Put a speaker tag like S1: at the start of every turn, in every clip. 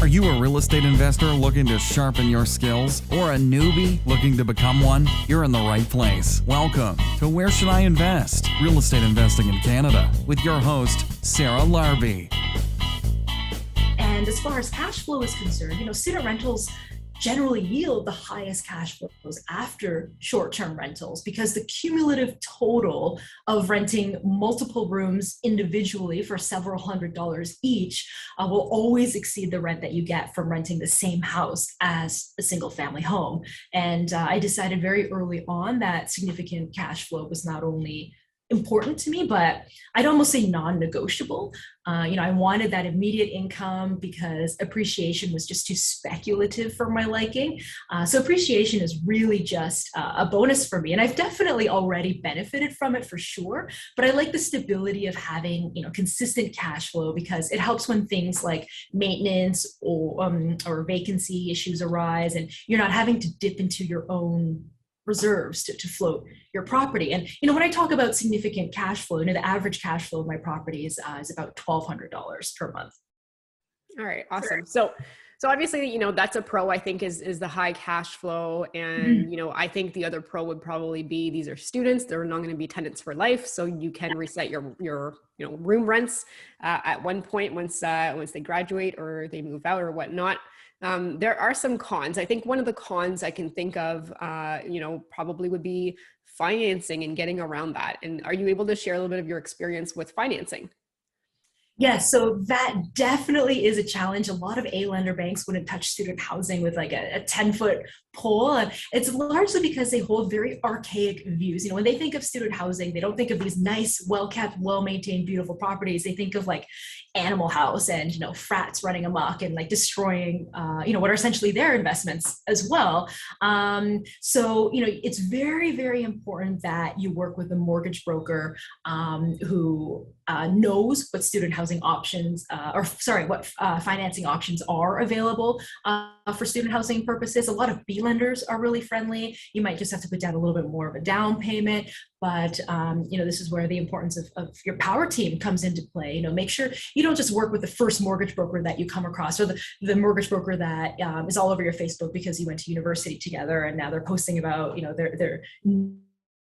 S1: Are you a real estate investor looking to sharpen your skills or a newbie looking to become one? You're in the right place. Welcome to Where Should I Invest? Real Estate Investing in Canada with your host, Sarah Larby.
S2: And as far as cash flow is concerned, student rentals generally yield the highest cash flows after short-term rentals because the cumulative total of renting multiple rooms individually for several $100s each will always exceed the rent that you get from renting the same house as a single family home. And I decided very early on that significant cash flow was not only important to me, but I'd almost say non-negotiable. I wanted that immediate income because appreciation was just too speculative for my liking. So appreciation is really just a bonus for me. And I've definitely already benefited from it for sure. But I like the stability of having, consistent cash flow because it helps when things like maintenance or vacancy issues arise and you're not having to dip into your own reserves to float your property. And, when I talk about significant cash flow, the average cash flow of my property is about $1,200 per month.
S3: All right. Awesome. So obviously, that's a pro, I think is the high cash flow. And, I think the other pro would probably be, these are students, they're not going to be tenants for life. So you can reset your room rents at one point once they graduate or they move out or whatnot. There are some cons. I think one of the cons I can think of, probably would be financing and getting around that. And are you able to share a little bit of your experience with financing?
S2: Yes, so that definitely is a challenge. A lot of A-lender banks wouldn't touch student housing with like a 10-foot pole. And it's largely because they hold very archaic views. When they think of student housing, they don't think of these nice, well-kept, well-maintained, beautiful properties. They think of like Animal House and, frats running amok and like destroying, what are essentially their investments as well. So it's very, very important that you work with a mortgage broker who knows what student housing options, what financing options are available for student housing purposes. A lot of B lenders are really friendly. You might just have to put down a little bit more of a down payment, but this is where the importance of your power team comes into play. Make sure you don't just work with the first mortgage broker that you come across or the mortgage broker that is all over your Facebook because you went to university together and now they're posting about their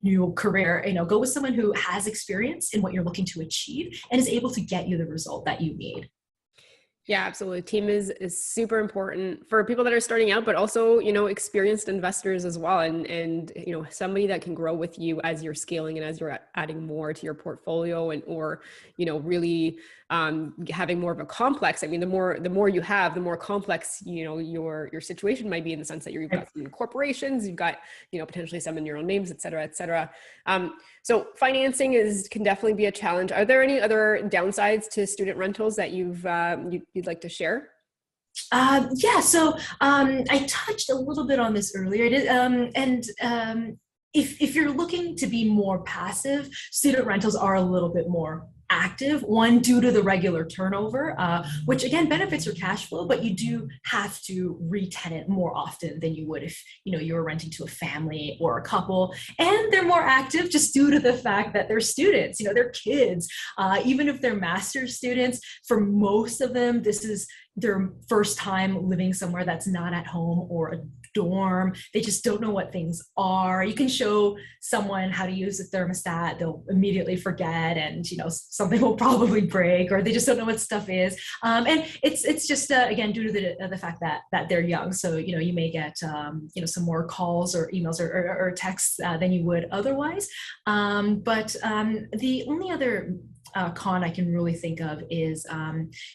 S2: new career. Go with someone who has experience in what you're looking to achieve and is able to get you the result that you need.
S3: Yeah, absolutely. Team is super important for people that are starting out, but also, experienced investors as well. And, somebody that can grow with you as you're scaling and as you're adding more to your portfolio or really having more of a complex. I mean, the more you have, the more complex, your situation might be in the sense that you've got some corporations, you've got, potentially some in your own names, et cetera, et cetera. So financing can definitely be a challenge. Are there any other downsides to student rentals that you'd like to share?
S2: So I touched a little bit on this earlier. If you're looking to be more passive, student rentals are a little bit more active, one due to the regular turnover, which again benefits your cash flow, but you do have to re-tenant more often than you would if you were renting to a family or a couple. And they're more active just due to the fact that they're students, they're kids. Even if they're master's students, for most of them, this is their first time living somewhere that's not at home or a dorm. They just don't know what things are. You can show someone how to use a thermostat, they'll immediately forget, and something will probably break, or they just don't know what stuff is. And it's just again due to the fact that they're young. So you may get some more calls or emails or texts than you would otherwise. But the only other con I can really think of is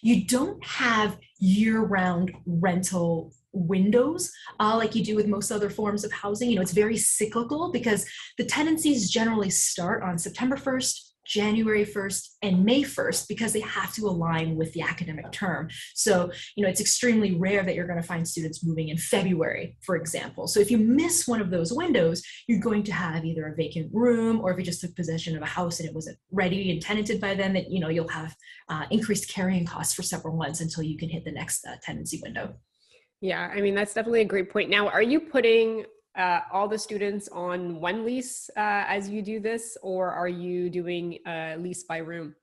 S2: you don't have year-round rental windows like you do with most other forms of housing. It's very cyclical because the tenancies generally start on September 1st, January 1st, and May 1st because they have to align with the academic term. So, it's extremely rare that you're going to find students moving in February, for example. So if you miss one of those windows, you're going to have either a vacant room, or if you just took possession of a house and it wasn't ready and tenanted by then, that, you'll have increased carrying costs for several months until you can hit the next tenancy window.
S3: Yeah, I mean, that's definitely a great point. Now, are you putting all the students on one lease as you do this, or are you doing lease by room?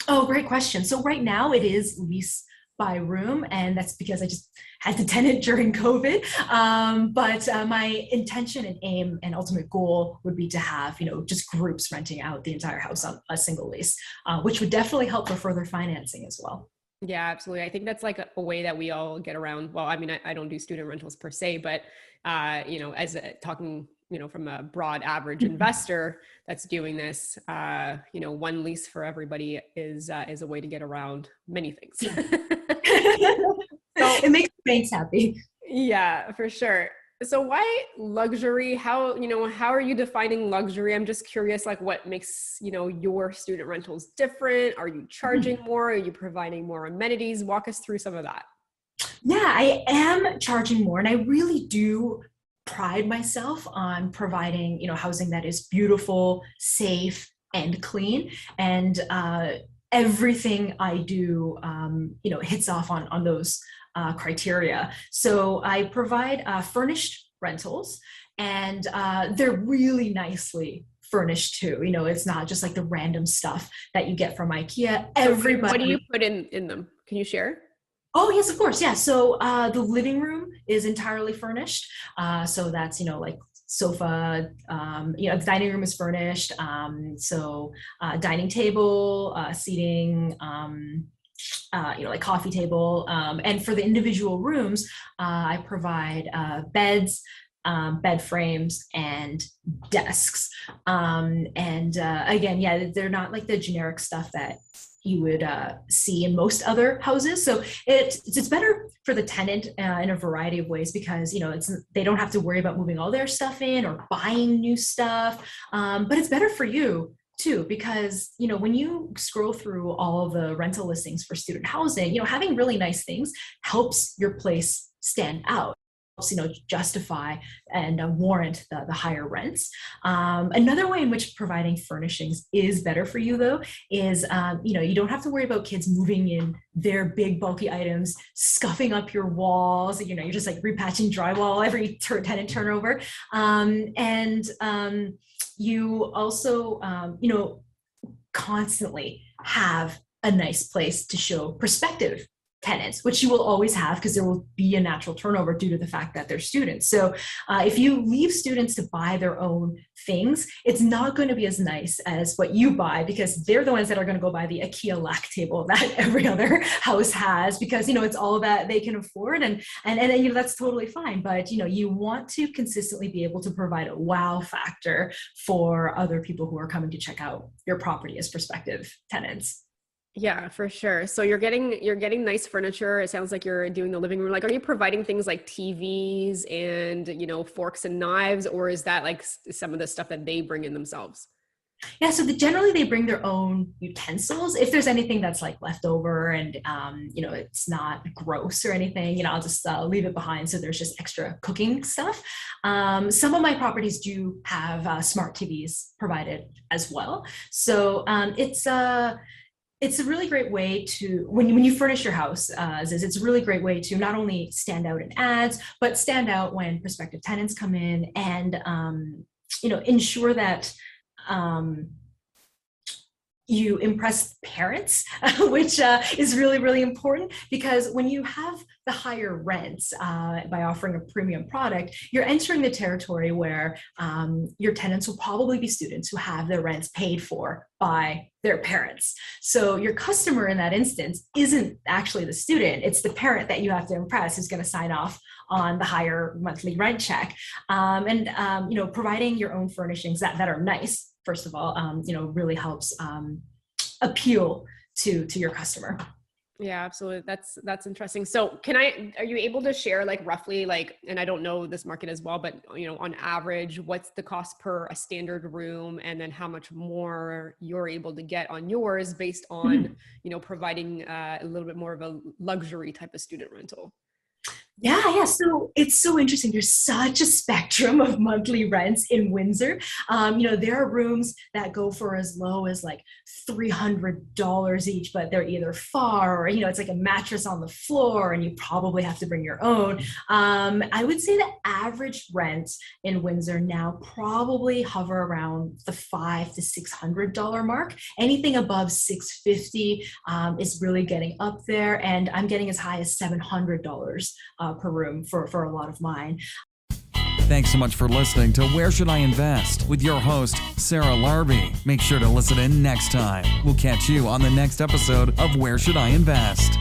S2: Oh, great question. So right now it is lease by room, and that's because I just had to tenant during COVID. But my intention and aim and ultimate goal would be to have, just groups renting out the entire house on a single lease, which would definitely help for further financing as well.
S3: Yeah, absolutely. I think that's like a way that we all get around. Well, I mean, I don't do student rentals per se, but talking, from a broad average investor that's doing this, one lease for everybody is a way to get around many things.
S2: So it makes banks happy.
S3: Yeah, for sure. So why luxury? How are you defining luxury? I'm just curious, like what makes, your student rentals different? Are you charging more? Are you providing more amenities? Walk us through some of that.
S2: Yeah, I am charging more, and I really do pride myself on providing, housing that is beautiful, safe, and clean. And everything I do, hits off on those criteria. So I provide furnished rentals, and they're really nicely furnished too. It's not just like the random stuff that you get from IKEA. Everybody.
S3: What do you put in them? Can you share?
S2: Oh, yes, of course. Yeah. So the living room is entirely furnished. So that's, like sofa, the dining room is furnished. So dining table, seating, like coffee table. And for the individual rooms, I provide beds, bed frames, and desks. Again, yeah, they're not like the generic stuff that you would see in most other houses. So it's better for the tenant in a variety of ways, because they don't have to worry about moving all their stuff in or buying new stuff. But it's better for you too, because when you scroll through all the rental listings for student housing, having really nice things helps your place stand out, helps justify and warrant the higher rents. Another way in which providing furnishings is better for you, though, is you don't have to worry about kids moving in their big bulky items, scuffing up your walls. You're just like repatching drywall every tenant turnover, and you also constantly have a nice place to show prospective tenants, which you will always have, because there will be a natural turnover due to the fact that they're students. So if you leave students to buy their own things, it's not going to be as nice as what you buy, because they're the ones that are going to go buy the IKEA lack table that every other house has, because it's all that they can afford, and that's totally fine. But you want to consistently be able to provide a wow factor for other people who are coming to check out your property as prospective tenants.
S3: Yeah, for sure. So you're getting nice furniture. It sounds like you're doing the living room. Like, are you providing things like TVs and, forks and knives, or is that like some of the stuff that they bring in themselves?
S2: Yeah, so generally they bring their own utensils. If there's anything that's like left over and, it's not gross or anything, I'll just leave it behind. So there's just extra cooking stuff. Some of my properties do have smart TVs provided as well. So it's a really great way to, when you furnish your house, it's a really great way to not only stand out in ads, but stand out when prospective tenants come in, and ensure that you impress parents, which is really, really important, because when you have the higher rents by offering a premium product, you're entering the territory where your tenants will probably be students who have their rents paid for by their parents. So your customer in that instance isn't actually the student, it's the parent that you have to impress, who's going to sign off on the higher monthly rent check. Providing your own furnishings that are nice, first of all, really helps appeal to your customer.
S3: Yeah, absolutely. That's interesting. So are you able to share like roughly, like, and I don't know this market as well, but on average, what's the cost per a standard room, and then how much more you're able to get on yours based on, providing a little bit more of a luxury type of student rental?
S2: Yeah. So it's so interesting. There's such a spectrum of monthly rents in Windsor. There are rooms that go for as low as like $300 each, but they're either far or, it's like a mattress on the floor and you probably have to bring your own. I would say the average rent in Windsor now probably hover around the $500 to $600 mark. Anything above 650 is really getting up there. And I'm getting as high as $700 per room for a lot of mine.
S1: Thanks so much for listening to Where Should I Invest with your host, Sarah Larby. Make sure to listen in next time. We'll catch you on the next episode of Where Should I Invest?